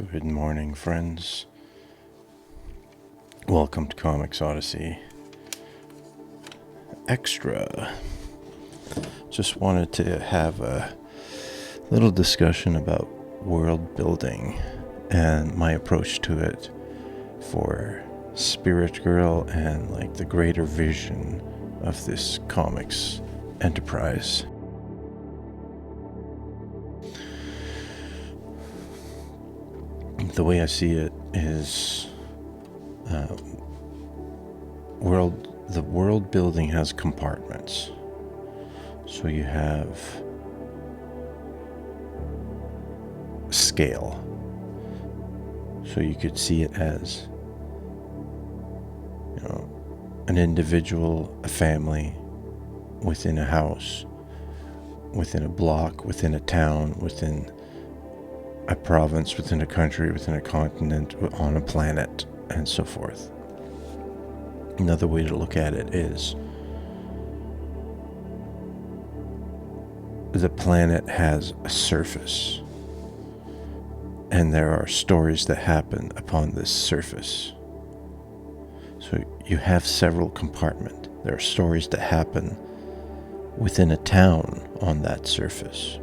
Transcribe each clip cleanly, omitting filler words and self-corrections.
Good morning, friends. Welcome to Comics Odyssey Extra. Just wanted to have a little discussion about world building and my approach to it for Spirit Girl and like the greater vision of this comics enterprise. The way I see it is the world building has compartments. So you have scale. So you could see it as, an individual, a family, within a house, within a block, within a town, within a province, within a country, within a continent, on a planet, and so forth. Another way to look at it is the planet has a surface, and there are stories that happen upon this surface. So you have several compartments. There are stories that happen within a town on that surface.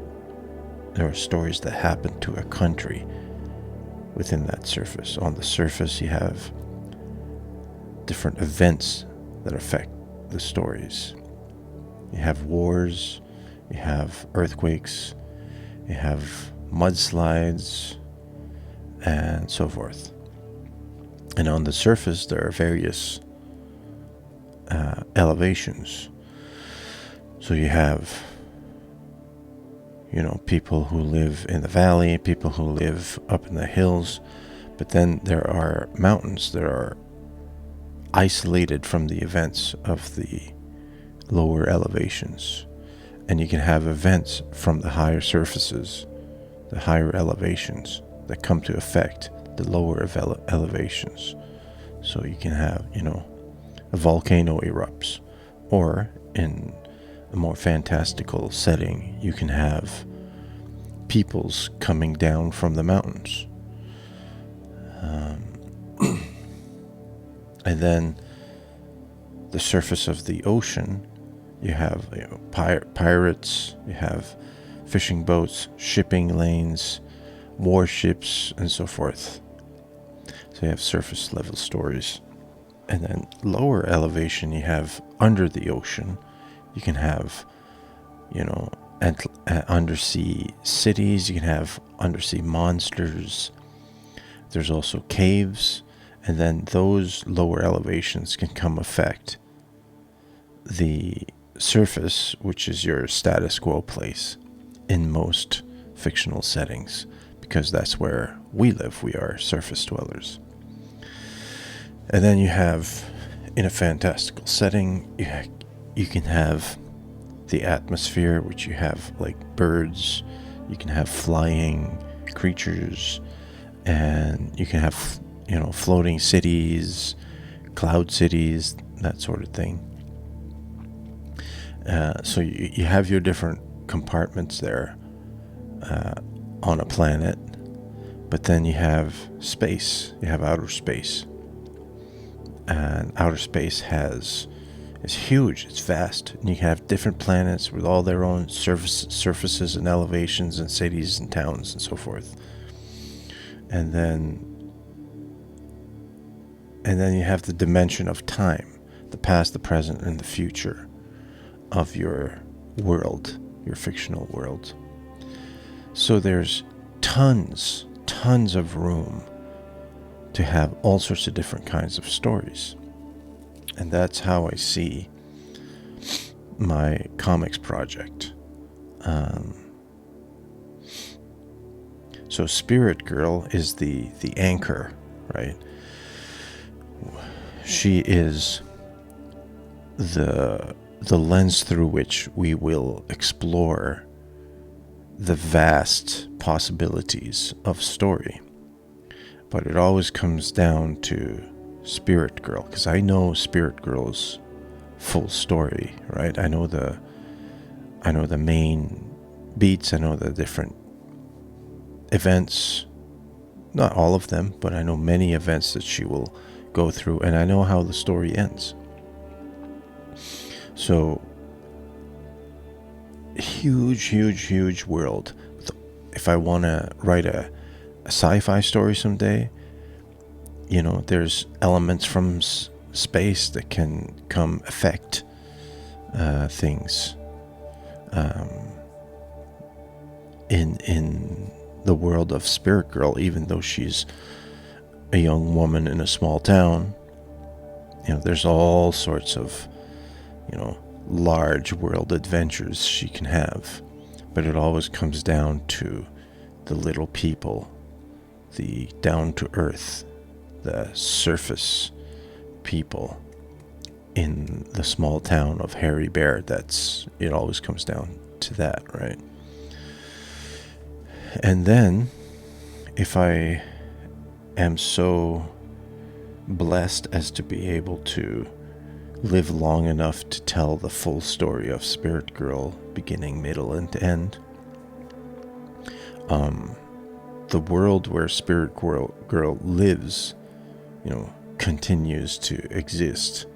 There are stories that happen to a country within that surface. On the surface, you have different events that affect the stories. You have wars, you have earthquakes, you have mudslides, and so forth. And on the surface, there are various elevations. So you have people who live in the valley, people who live up in the hills, but then there are mountains that are isolated from the events of the lower elevations. And you can have events from the higher surfaces, the higher elevations, that come to affect the lower elevations. So you can have, a volcano erupts, or in a more fantastical setting, you can have peoples coming down from the mountains. And then the surface of the ocean, you have pirates, you have fishing boats, shipping lanes, warships, and so forth. So you have surface level stories. And then lower elevation, you have under the ocean. You can have, undersea cities. You can have undersea monsters. There's also caves. And then those lower elevations can come affect the surface, which is your status quo place in most fictional settings, because that's where we live. We are surface dwellers. And then you have, in a fantastical setting, you can have the atmosphere, which you have like birds, you can have flying creatures, and you can have, floating cities, cloud cities, that sort of thing. So you have your different compartments there on a planet, but then you have space, you have outer space. And outer space is huge, it's vast, and you can have different planets with all their own surfaces and elevations and cities and towns and so forth. And then you have the dimension of time, the past, the present, and the future of your world, your fictional world. So there's tons of room to have all sorts of different kinds of stories. And that's how I see my comics project. So Spirit Girl is the anchor, right? She is the lens through which we will explore the vast possibilities of story. But it always comes down to Spirit Girl, because I know Spirit Girl's full story, right? I know the main beats, I know the different events not all of them, but I know many events that she will go through, and I know how the story ends. So, huge world. If I want to write a sci-fi story someday, there's elements from space that can come affect things in the world of Spirit Girl, even though she's a young woman in a small town. There's all sorts of large world adventures she can have, but it always comes down to the little people, the down to earth, the surface people in the small town of Harry Bear. It always comes down to that, right? And then, if I am so blessed as to be able to live long enough to tell the full story of Spirit Girl, beginning, middle, and end, the world where Spirit Girl lives, continues to exist.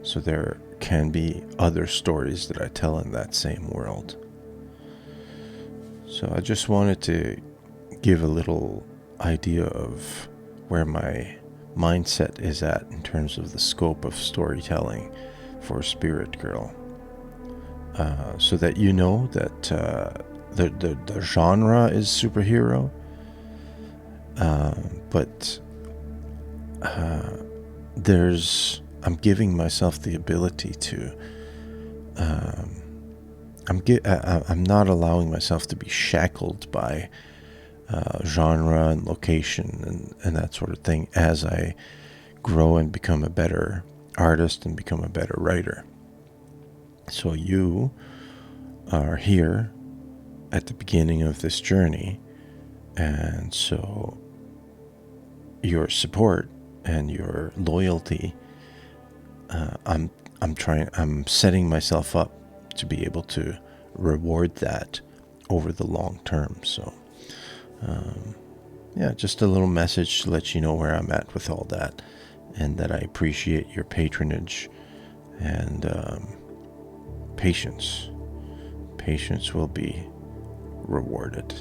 So there can be other stories that I tell in that same world. So I just wanted to give a little idea of where my mindset is at in terms of the scope of storytelling for Spirit Girl, so that that the genre is superhero, but I'm giving myself the ability to I'm not allowing myself to be shackled by genre and location and that sort of thing as I grow and become a better artist and become a better writer. So you are here at the beginning of this journey, and so your support and your loyalty, I'm setting myself up to be able to reward that over the long term. So just a little message to let you know where I'm at with all that, and that I appreciate your patronage and patience. Patience will be rewarded.